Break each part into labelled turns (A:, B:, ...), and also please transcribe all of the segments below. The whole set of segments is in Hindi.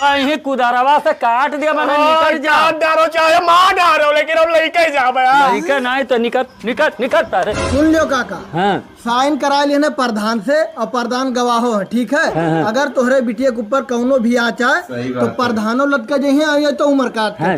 A: यही कुदारवा से काट दिया मैंने। निकल जा
B: डारो चाहे मार डारो, लेकिन हम लेके जा
A: लइका नहीं तो निकट तारे।
C: सुन लियो काका,
A: हाँ
C: साइन करा लिए प्रधान से और प्रधान गवाहो है, ठीक है।
A: हाँ।
C: अगर तोहरे बिटिया के ऊपर कौनो भी आ चाहे तो प्रधानो लटका जही तो उम्र का
A: हाँ।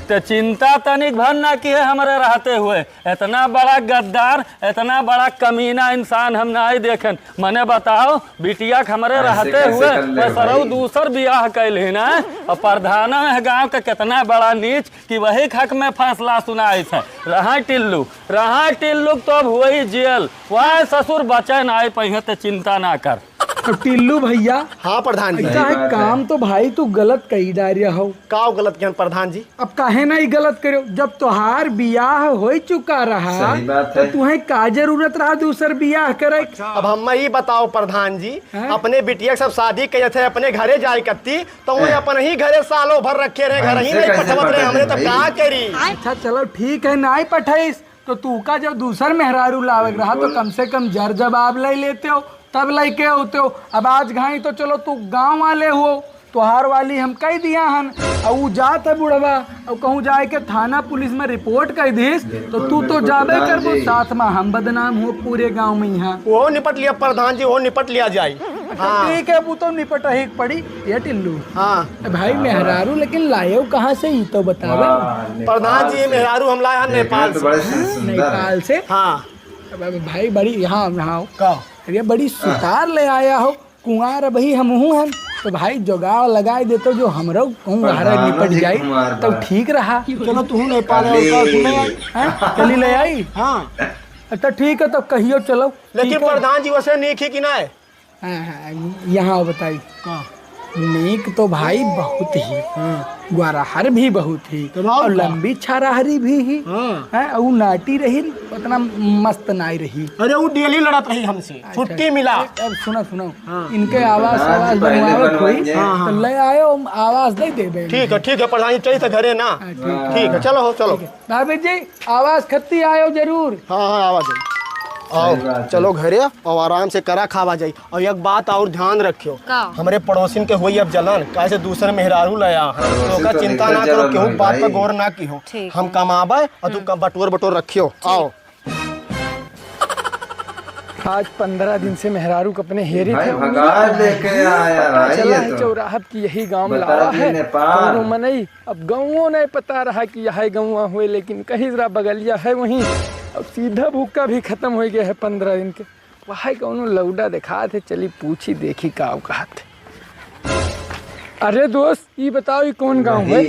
A: तो चिंता तनिक भर ना की है हमारे रहते हुए। इतना बड़ा गद्दार, इतना बड़ा कमीना इंसान हम ना ही देखें। मने बताओ बिटिया हमारे रहते हुए सरऊ दूसर बियाह कैली ना, और प्रधान है गांव का कितना बड़ा नीच कि वही हक में फैसला सुनाई है। रहा टिल्लू तो अब हुई जेल, वह ससुर बचे ना आए पही, तो चिंता ना कर।
D: तो टिल्लू भैया,
B: हाँ प्रधान जी,
D: ऐसा है काम तो भाई तू गलत कही डारिया हो।
B: का गलत किया प्रधान जी?
D: अब काहे ना ही गलत करो, जब तोहार बियाह हो चुका रहा तो तुम्हें का जरूरत रहा दूसर बियाह करे।
B: अब हम ही बताओ प्रधान जी, अपने बिटिया सब शादी किए थे, अपने घरे जाए करती तो वही अपने ही घरे सालों भर रखे रहे, घर ही नहीं पठवत रहे, हमने तो क्या करी।
D: अच्छा चलो ठीक है, ना ही पठाइस तो तू का जब दूसर मेहरारू लावक रहा तो कम से कम जर जवाब ले लेते हो, तब लेके होते हो। अब आज घाई तो चलो तू गांव वाले हो, तोहार वाली हम कह दिया हन, और वो जात है बुढ़वा और कहूँ जाए के थाना पुलिस में रिपोर्ट कर दीस तो तू तो जाबे कर वो, साथ में हम बदनाम हो पूरे गांव में। यहाँ
B: वो निपट लिया प्रधान जी, वो निपट लिया जाए। हाँ।
D: ठीक है, वो तो निपट ही पड़ी। ये टिल्लू,
B: हाँ
D: भाई मेहरारू लेकिन लाए कहाँ से ही तो बतावे।
B: प्रधान जी, मेहरारू हम लाया नेपाल से।
D: नेपाल से?
B: हाँ
D: भाई बड़ी यहाँ अरे बड़ी सुतार ले आया हो, कुंवार अभी हम हैं तो भाई जुगाड़ लगाए देते जो हमरो निपट जाए तो ठीक रहा।
B: चलो तू नेपाल
D: चली ले आई।
B: हाँ
D: तो ठीक है, तो कहियो चलो।
B: लेकिन प्रधान जी वैसे नीक ही कि ना है?
D: यहाँ बताई नीक तो भाई बहुत ही, ग्वारहर भी बहुत ही, और लंबी छाराहरी भी ही है, और नाटी रही उतना मस्त नाई रही।
B: अरे वो डेली लड़त रही हमसे, छुट्टी मिला।
D: अब सुनो इनके आवाज बनवावत हुई तो ले आयो, आवाज दे देबे।
B: ठीक है प्रधान जी, चलिए घरे ना। ठीक है, चलो
D: भाभी जी आवाज खत्ती आयो जरूर।
B: हाँ आवाज आओ, चलो घरे और आराम से करा खावा जाए। और एक बात और ध्यान रखियो, हमारे पड़ोसिन के हुई अब जलन कैसे दूसरे मेहरारू लाया, तो का चिंता ना करो, केहू बात पर गौर ना की हो। हम कमाबे और तू बटोर रखियो। आओ,
D: आज 15 दिन से मेहरारू को अपने हेरे थे, चौराहट की यही गांव लावा है मनई। अब गाँवों नहीं पता रहा कि यह गाँव हुए, लेकिन कहीं जरा बगलिया है वहीं। अब सीधा भूखा भी खत्म हो गया है 15 दिन के। वहाँ कौनो लौडा दिखा थे, चली पूछी देखी का कहा थे। अरे दोस्त ये बताओ ये कौन गाँव है?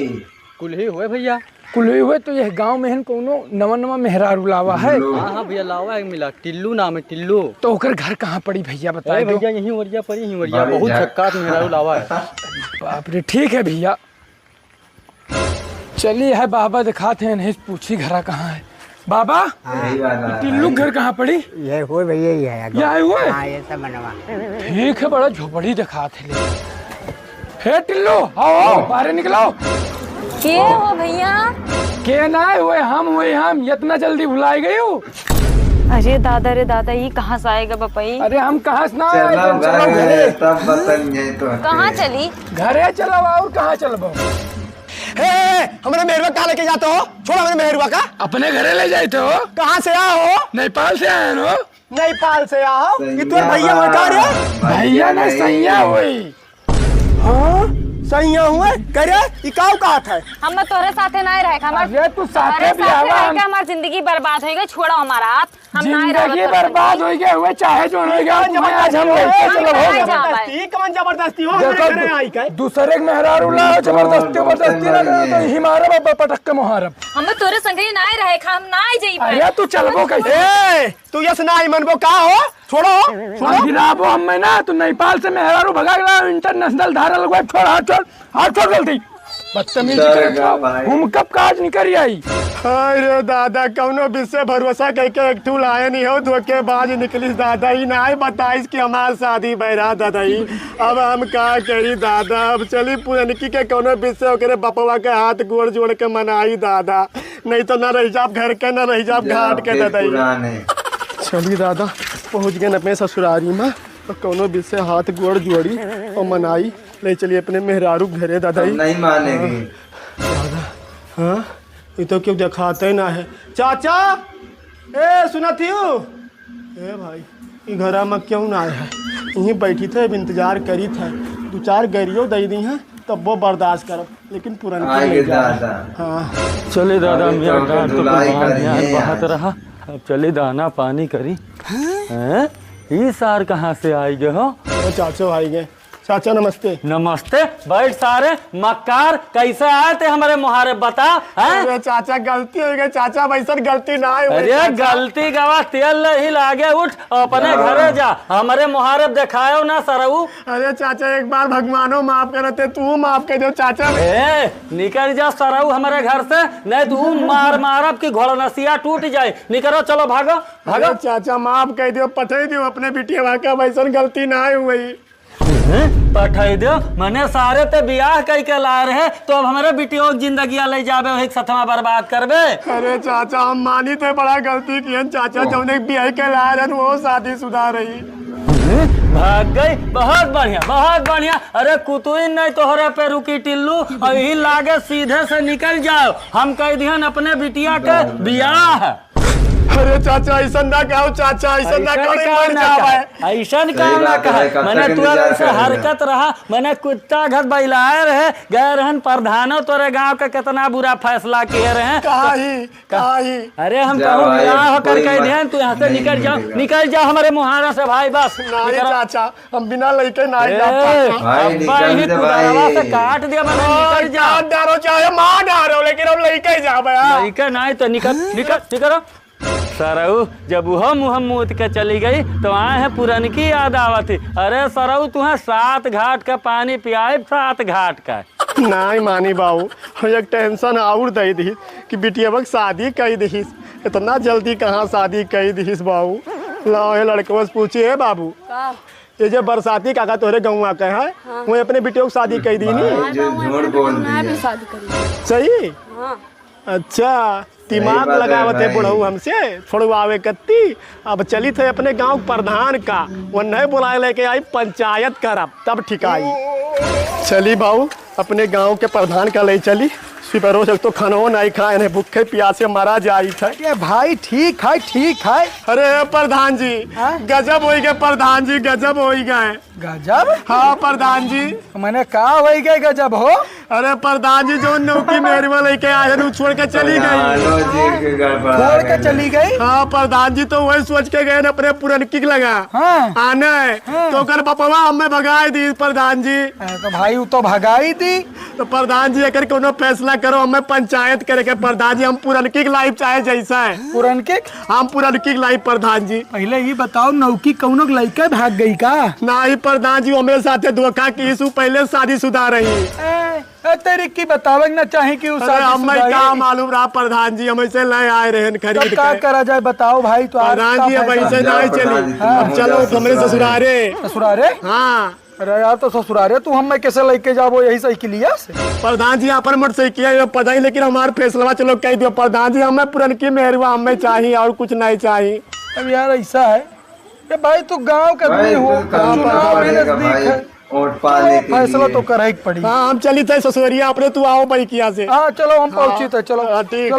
A: कुल्ही हुए भैया,
D: कुल्ही हुए तो यह गांव में कौनो नवा मेहरारू लावा है?
A: हाँ भैया लावा एक मिला, टिल्लू नाम है टिल्लू।
D: तो ओकर घर कहाँ पड़ी भैया बताए
A: भैया? यही वरिया पड़ी, बहुत छक्कात मेहरारू लावा है।
D: बाप रे, ठीक है भैया, चलिए है बाबा दिखाते हैं, नहीं पूछी घरा कहाँ है। बाबा टिल्लू घर कहाँ पड़ी?
E: ये हुए भैया, ये है
D: यह हुए।
E: हाँ, ये सब बनवा।
D: ठीक है, बड़ा झोपड़ी दिखाते ले। हे टिल्लू आओ बाहर निकलो।
F: के हो भैया?
D: के ना हुए हम इतना जल्दी भुलाई गई हो?
F: अरे दादा रे दादा, ये कहाँ से आएगा बपाई?
D: अरे हम कहाँ से ना
G: चलो घरे, तब बताएंगे तो।
F: कहाँ चली?
D: घरे चलो, और कहाँ चलो?
B: हमारे मेहरुआ कहाँ लेके जाते हो? छोड़ो हमारे मेहरुआ का।
D: अपने घरे ले जाते हो?
B: कहाँ से आए हो?
D: नेपाल से आए हो?
B: नेपाल से आओ। ये तो भैया हुआ
D: भैया ने सैया हुई।
B: हाँ सैया हुए करे, ये काऊ कहा है?
F: हम तोरे साथे नहीं रहे,
D: अरे तू साथे भी आवा,
F: हमारी जिंदगी बर्बाद हो गई। छोड़ो हमारा हाथ, हम नहीं रहे।
D: जिंदगी बर्बाद हो गया हुए चाहे जो हो गया, आज हम
B: जबरदस्ती कौन जबरदस्ती हो?
D: देखो दूसरे मेहरारू लाओ, जबरदस्ती ना करो तो ही मारो बाबा पटक के मुहारब।
F: हम तोरे संगे नहीं रहे, हम नहीं जाई।
D: अरे तू चलबो कैसे?
B: तू यस नहीं मनबो का हो? छोड़ो
D: गिराबो हमें ना, तू नेपाल से मेहरारू भगा गया, इंटरनेशनल धारा लगवा। छोड़ हाथ छोड़ जल्दी, बदतमीजी हम कब काज नहीं करी आई।
B: अरे दादा, कौनो विषय भरोसा करके एक ठूल आए नहीं हो, धोखेबाज निकली दादा। ही ना बताइस कि हमार शादी बहरा दादा ही। अब हम का करी दादा? अब चली पुरनकी के कौनो विषय ओकरे बपवा के हाथ गोड़ जोड़ के मनाई दादा, नहीं तो न रह जाब घर के, न रह जाब घाट के दादा। चली दादा, पहुँच गए अपने ससुरारी में, तो कौनो विषय हाथ गोड़ जोड़ी और मनाई ले चलिए अपने मेहरारू घरे दादाई।
G: नहीं मानेगी।
B: हाँ ये तो क्यों दिखाते ना है। चाचा ए सुना थी ए भाई ये घरा में क्यों ना आया है? यहीं बैठी थे इंतजार करी थे, 2-4 गरियो दे दी हैं तब वो बर्दाश्त करो, लेकिन
G: आएंगे दादा।
B: हाँ
A: चले दादा
G: अभी
A: मेरा
G: तो
A: डांट तो
G: धुलाई
A: यार
G: करेंगे
A: बहत रहा। अब चले दाना पानी करी। हैं ये सार कहाँ से आई गए हो?
B: वो चाचा भाई गए। चाचा नमस्ते।
A: नमस्ते। बैठ सारे मक्कार कैसे आए थे हमारे मुहारे बता। हैं?
B: अरे चाचा गलती हो गई चाचा, वैसा गलती ना है।
A: अरे गलती गवा तेल नहीं लागे, उठ अपने घरे जा, हमारे मुहारे दिखायो ना सरऊ।
B: अरे चाचा एक बार भगवानो माफ करते, तू माफ कर दो चाचा।
A: ए निकल जा सरऊ हमारे घर से, नहीं तू मार मारब की घोड़नसिया टूट जाए। निकलो चलो भागो भागो।
B: अरे चाचा माफ कर दियो, पठे दियो अपने बिटिया का, वैसा गलती ना हुई।
A: पठाई दो मने सारे ते बियाह कई के ला रहे, तो अब हमारे बिटियों की जिंदगी ले जाबे वही सतमा बर्बाद करबे।
B: अरे चाचा हम मानी थे बड़ा गलती की चाचा, जब बियाह के ला रहे वो शादी शुदा रही।
A: भाग गई, बहुत बढ़िया बहुत बढ़िया। अरे कुतुइन नहीं तोहरे पे रुकी टिल्लू, और यही लागे सीधे से निकल जाओ, हम कह दिहन अपने बिटिया के बियाह।
B: अरे चाचा ऐसा ना कहो चाचा, ऐसा ना कहो, मर जावे।
A: ऐसा काम ना कहा मैंने, तू ऐसे हरकत रहा मैंने कुत्ता घर बैलाए रहे गए रहन प्रधानो तोरे गांव का कितना बुरा फैसला किए रहे।
B: कहा ही।
A: अरे हम कहूँ बियाह होकर कह दिहन तू यहाँ से निकल जाओ हमारे मुहारा से भाई। बस
B: नहीं चाचा हम बिना लड़के ना
A: से काट दिया मैंने, निकल जाओ।
B: डारो चाहे मार डारो, लेकिन हम लड़के जावे।
A: लड़के नहीं तो निकल सरऊ। जब वह मुँह मूत के चली गई तो आए है पुरनकी याद आवत थी। अरे सरऊ तुम्हें 7 घाट का पानी पियाए, 7 घाट का।
B: नहीं मानी बाबू, एक टेंशन और दे दी कि बिटिया शादी कर दी। इतना जल्दी कहाँ शादी कर दी बाबू? लाओ लड़कों से पूछिए बाबू, ये जो बरसाती काका तोरे गाँव का है, वो अपने बिटिया को शादी कर दी नहीं?
G: झूठ बोल दी।
B: सही। अच्छा दिमाग लगावते बुढ़ऊ हमसे छोड़वावे कत्ती। अब चली थे अपने गांव प्रधान का, वो नहीं बुलाए लेके आई पंचायत करब तब ठिकाई। चली बाबू अपने गांव के प्रधान का ले चली, रोज तो खानो नहीं खाए नहीं, भूखे प्यासे मारा जाई थे।
D: भाई ठीक है।
B: अरे प्रधान जी गजब हो गए, प्रधान जी गजब हो गए।
D: गजब?
B: हाँ प्रधान जी।
D: मैंने कहा हो गए गजब हो।
B: अरे प्रधान जी जो नौकी मेहरवा लेके आए छोड़ के चली गई।
D: छोड़ के चली गई?
B: हाँ प्रधान जी तो वही सोच के गए अपने पुरनकी लगा।
D: हाँ।
B: आना है तो कर बपवा हमें भगाई दी प्रधान जी।
D: तो भाई वो तो भगाई दी।
B: तो प्रधान जी अगर कोनो फैसला करो, हमें पंचायत करे के प्रधान जी। हम पुरनकी लाइफ चाहे जैसा है
D: पुरनकी, हम
B: पुरनकी लाइफ प्रधान जी।
D: पहले ये बताओ नौकी कौनो लड़का भाग गई का?
B: नहीं प्रधान जी हमारे साथे धोखा की, पहले शादी शुदा रही।
D: तेरी की बतावे ना चाहे कि
B: हमें क्या मालूम रहा प्रधान जी, हम ऐसे ले आए रहे खरीद
D: क्या करा जाए बताओ भाई। तो
B: प्रधान जी अब ऐसे नहीं चली। अब चलो हमारे ससुरारे। हाँ
D: अरे यार तो ससुरारे तू हम कैसे लेके जाबो यही साइकिलिया से?
B: प्रधान जी अपन मोटरसाइकिल पता ही, लेकिन हमारा फैसला चलो कह दियो प्रधान जी, हमें पुरनकी मेहरवा हमें चाहिए और कुछ नहीं चाहिए।
D: अब यार ऐसा है भाई तू गाँव का हो, चुनाव भी नजदीक है, फैसला तो कर पड़ी।
B: हाँ हम चली थे ससुरिया अपने, तू आओ बैकिया से।
D: हाँ चलो हम पहुंची थे। चलो
B: ठीक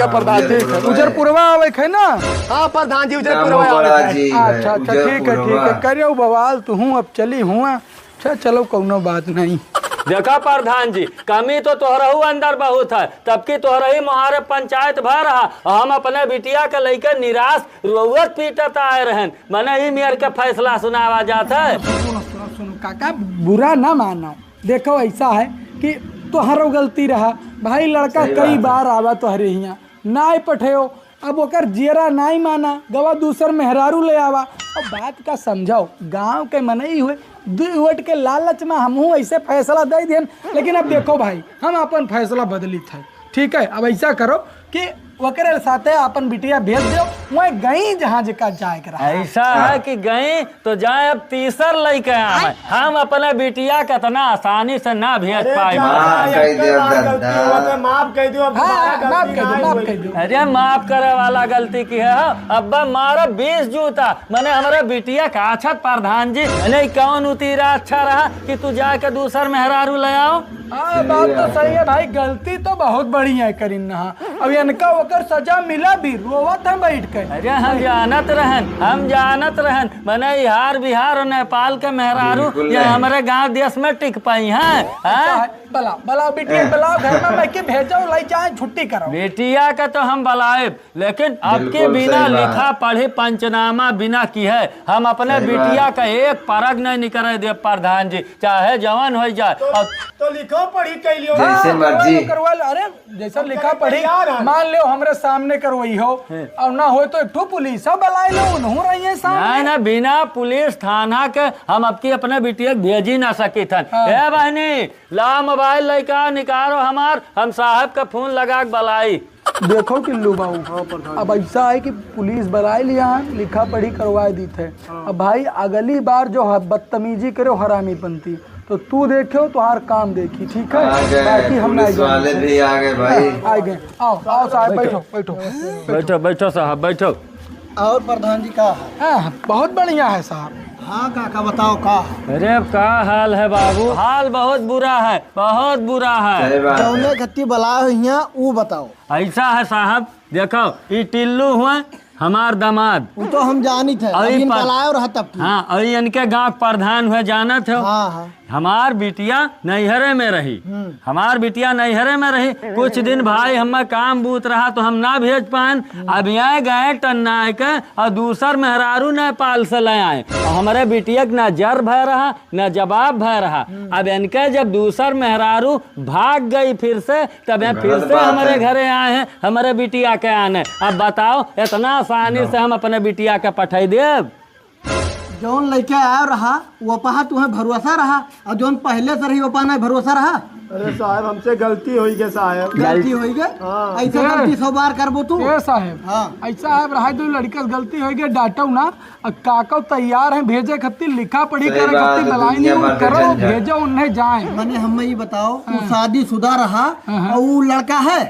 B: है प्रधान जी।
D: उजरपुरवा आवे है ना?
B: हाँ प्रधान जी उजरपुरवा आवे।
D: अच्छा ठीक है करियो बवाल तू हूँ अब चली हूँ। अच्छा चलो कोनो बात नहीं।
A: देखा प्रधान जी कमी तो तोहरहू अंदर बहुत है, तब की तोहरही मुहारे पंचायत भर रहा। हम अपने बिटिया के लेके निराश रोवत पीटत आए रहन, मने ही मेयर के फैसला सुनावा जाता है।
D: सुनो काका बुरा ना मानो, देखो ऐसा है कि तोहरो गलती रहा भाई। लड़का कई बार आवा तोहरे यहाँ नाई पठेओ, अब ओकर जेरा नहीं माना गवा दूसर मेहरारू ले आवा। अब बात का समझाओ, गांव के मनई हुए 2 वोट के लालच में हमहू ऐसे फैसला दे दियन। लेकिन अब देखो भाई हम अपन फैसला बदली थे, ठीक है? अब ऐसा करो कि ओकरे साथे अपन बिटिया भेज दो, वह गई जहाँ जका जाए के रहा।
A: ऐसा है कि गए तो जाए अब तीसर लेके आए। हम अपने बिटिया के इतना आसानी से ना भेज पाए।
B: माफ कर दियो
D: माफ कर दो।
A: अरे माफ करे वाला गलती की है। अब्बा मारा 20 जूता मैंने हमारे बिटिया का अच्छा प्रधान जी नहीं कौन उतीरा अच्छा रहा कि तू जाके दूसर मेहरारू ले आओ।
D: हाँ बात तो सही है भाई, गलती तो बहुत बड़ी है करीना। अब इनका ओकर सजा मिला भी, रोवत है बैठ के।
A: अरे हम जानत रहन मैंने हार बिहार और नेपाल के मेहरारू ये हमारे गांव देश में टिक पाई हैं।
D: बलाओ बिटिया बलाओ, घर में मैं के भेजो लाई जाए छुट्टी करो।
A: बेटिया का तो हम बुलाए लेकिन आपके बिना लिखा पढ़े पंचनामा बिना की है हम अपने बिटिया का एक परग नहीं निकल दे प्रधान जी, चाहे जवान हो जाए।
B: तो लिखो पढ़ी कैलियो
G: जैसे मर्जी
D: करवा। अरे जैसा लिखा पढ़ी मान लो हमरे सामने करवाई हो और ना हो तो एक ठो पुलिस बुलाए लो उन्हों रही है सामने।
A: ना बिना पुलिस थाना के हम आपकी अपने बिटिया भेज ही ना सकी थन। ए बहनी ला मोबाइल लेकर निकालो हमार, हम साहब का फोन लगा के बुलाई।
D: देखो टिल्लू बाबू, अब ऐसा है कि पुलिस बुलाए लिया लिखा पढ़ी करवा दी थे। अब भाई अगली बार जो बदतमीजी करे हरामी बनती तो तू देखो तो हर काम देखी, ठीक है? बाकी हम
G: पुलिस वाले भी आ गए भाई।
D: आ गए। आओ आओ साहब बैठो बैठो
A: बैठो बैठो साहब बैठो।
C: और प्रधान जी का
D: हाँ बहुत बढ़िया है साहब।
C: हाँ काका बताओ का।
A: अरे का हाल है बाबू? हाल बहुत बुरा है, बहुत बुरा है।
G: सही बात है।
C: कौने खत्ती बला हुई वो बताओ।
A: ऐसा है साहब देखो ये टिल्लू हुआ हमार दामाद,
C: वो तो हम जानी थे लेकिन पलायो रहा तब की।
A: हाँ और इनके गांव प्रधान हुए जाना थे।
C: हाँ हाँ
A: हमार बिटिया नैहरे में रही, हमार बिटिया नैहरे में रही। कुछ दिन भाई हमें काम बूत रहा तो हम ना भेज पाए। अब यहाँ गए टन्ना के और दूसर मेहरारू नेपाल से ले आए और हमारे बिटिया न जर भय रहा न जवाब भय रहा। अब इनके जब दूसर मेहरारू भाग गई फिर से तब यहाँ फिर से हमारे घरे आए हैं हमारे बिटिया के आने। अब बताओ इतना आसानी से हम अपने बिटिया के पठाई देव?
C: जौन लड़के आया रहा वो पहा तुम्हें भरोसा रहा और जौन पहले से रही वो पहा नहीं भरोसा रहा।
B: अरे साहब हमसे गलती हुई के साहब।
C: गलती हुई गए ऐसे गलती 100 बार करबो तू।
D: ए साहब
C: हाँ
D: ऐसा है रहा तो लड़का से गलती हो गई डांटो ना। काका तैयार है भेजे खत्ती लिखा पढ़ी
G: सही
D: करे
G: बात
D: खत्ती
G: है,
D: बलाई
G: दुनिया
D: नहीं
G: भर के
D: करो
G: झंझट।
D: भेजो उन्हें जाए।
C: मैंने हमें ये बताओ तू शादीशुदा रहा और वो लड़का है।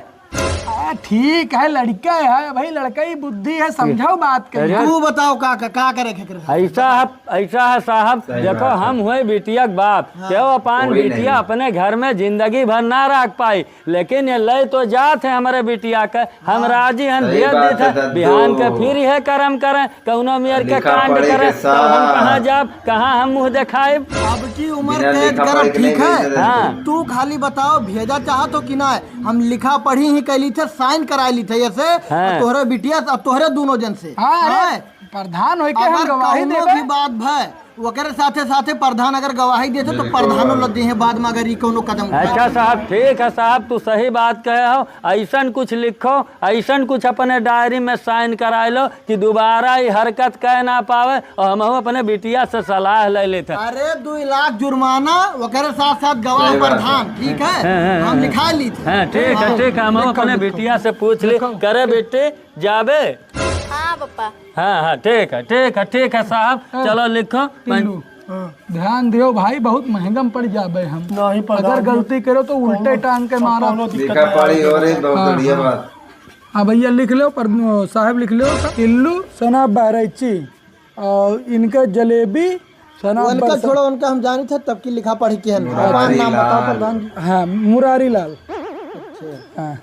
D: ठीक है लड़का है भाई, लड़का ही बुद्धि है, समझाओ बात कर।
C: तू बताओ काका का करे के करे।
A: ऐसा है साहब देखो हम हुए बिटिया के बाप क्यों अपन
G: कोई
A: बिटिया
G: नहीं।
A: अपने घर में जिंदगी भर ना रख पाई लेकिन ये ले तो जात है हमारे बिटिया के हम राजी हम
G: सही
A: भेज
G: बात
A: देते
G: है दद्दू।
A: बिहान के फिर यह कर्म करें कौनो मेयर के
G: लिखा
A: कांड
G: पढ़ी के
A: करें तब हम
G: साथ।
A: कहाँ जाब कहाँ हम मुँह दिखाए।
C: अब की उम्र
G: बिना
C: कैद
G: लिखा
C: करब
G: पढ़ी के
C: ठीक
G: नहीं
C: है।
G: भेजे
A: हाँ।
C: तू खाली बताओ भेजा चाहत हो कि ना। हम लिखा पढ़ी ही कैली थे साइन कराई ली थे ऐसे
A: हाँ।
C: तोहरे बिटिया अब तोहरे दोनों जन से।
D: हाँ
C: हाँ।
D: अरे प्रधान हो के हम
C: अगर
D: गवाही
C: कौनो
D: देबे।
C: भी बात भय ओकरे साथे साथे प्रधान अगर गवाही देते तो प्रधानों लग दी है बाद में अगर ये कोनो कदम उठाए।
A: अच्छा साहब ठीक है साहब तू सही बात कहे हो। ऐसन कुछ लिखो ऐसन कुछ अपने डायरी में साइन करा लो कि दोबारा ये हरकत कह ना पावे और हम अपने बिटिया से सलाह ले लेते।
C: अरे 2 लाख जुर्माना ओकरे साथ साथ गवाह
G: सही बात है।
C: प्रधान ठीक है। हम लिखा ली थे।
A: हाँ ठीक है हम अपने बिटिया से पूछ ले करे बेटे जाबे।
H: हाँ पापा।
A: हाँ ठीक है साहब चलो लिखो।
D: ध्यान दियो भाई बहुत महंगा में पड़ जाबे हम।
B: नहीं प्रधान
D: अगर गलती करो तो उल्टे टांग के मारा।
G: लिखा पढ़ी हो रही बहुत बढ़िया बात।
D: हाँ भैया लिख लो पर साहब लिख लो टिल्लू सना बहरैची और इनका जलेबी सना
C: उनका छोड़ो उनका हम जानी थे तब की लिखा पढ़ी के नाम बताओ प्रधान जी।
D: हाँ मुरारी लाल। हाँ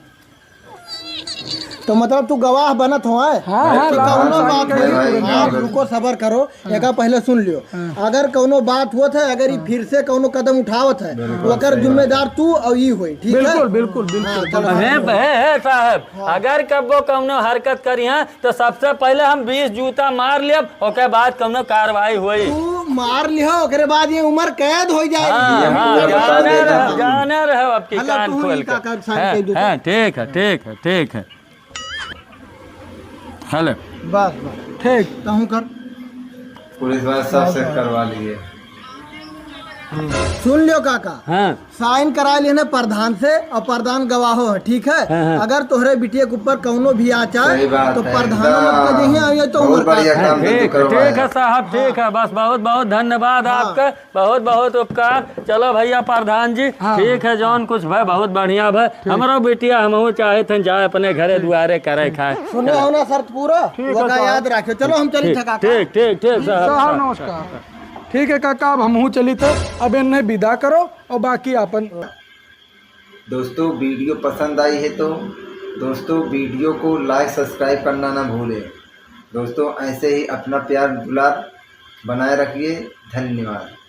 C: तो मतलब तू गवाह बनत हो है।
D: हाँ,
C: कि
D: हाँ,
C: कौनो
D: हाँ,
C: बात
G: हाँ,
C: हुई
G: हाँ,
C: आप रुको सबर करो एका पहले सुन लियो। अगर कौनो बात हुआ था अगर ये फिर से कौनो कदम उठावत है तो अगर जिम्मेदार तू और ये हुई ठीक है।
D: बिल्कुल बिल्कुल बिल्कुल।
C: हाँ, चलो।
A: है साहब अगर कबो कौनो हरकत करी है तो सबसे पहले हम 20 जूता मार लिया ओके बाद कौनो कार्रवाई हुई।
C: तू मार लियो ओकरे बाद ये उम्र कैद हो जाएगी।
A: हाँ, जाने रहो आपकी
C: हला
A: कान
C: तू
A: खोल
C: ही
A: के।
C: का साइन कर दो।
A: हाँ ठीक है हेलो
C: बस
D: ठीक
C: कहूँ कर।
G: पुलिस वाले सबसे करवा लिए।
C: सुन लियो काका,
A: हाँ
C: साइन करा लेने प्रधान से और प्रधान गवाहो है, ठीक है। अगर तोहरे बिटिया के ऊपर कौनो भी आ
G: सही
C: चाहे
G: बात
C: तो
G: है,
C: प्रधान मत के जहिया आइए तो
G: बहुत
C: उम्र का
G: बढ़िया काम तो
A: ठीक
G: करवाया।
A: ठीक है साहब, ठीक है, बस बहुत बहुत धन्यवाद आपका, बहुत बहुत उपकार। चलो भैया प्रधान जी, ठीक है, जौन कुछ भाई बहुत बढ़िया भाई। हमारा बेटिया हम चाहे थे जाए अपने घरे दुआरे करे खाए।
C: सुनो हो ना शर्त पूरा, वो का याद रखियो। चलो हम चली थे काका।
A: ठीक ठीक ठीक
D: साहब
A: साहब।
D: नमस्कार। ठीक है काका, अब हमहू चली थे, अब इन्हें विदा करो और बाकी अपन।
G: दोस्तों वीडियो पसंद आई है तो दोस्तों वीडियो को लाइक सब्सक्राइब करना ना भूलें। दोस्तों ऐसे ही अपना प्यार दुलार बनाए रखिए। धन्यवाद।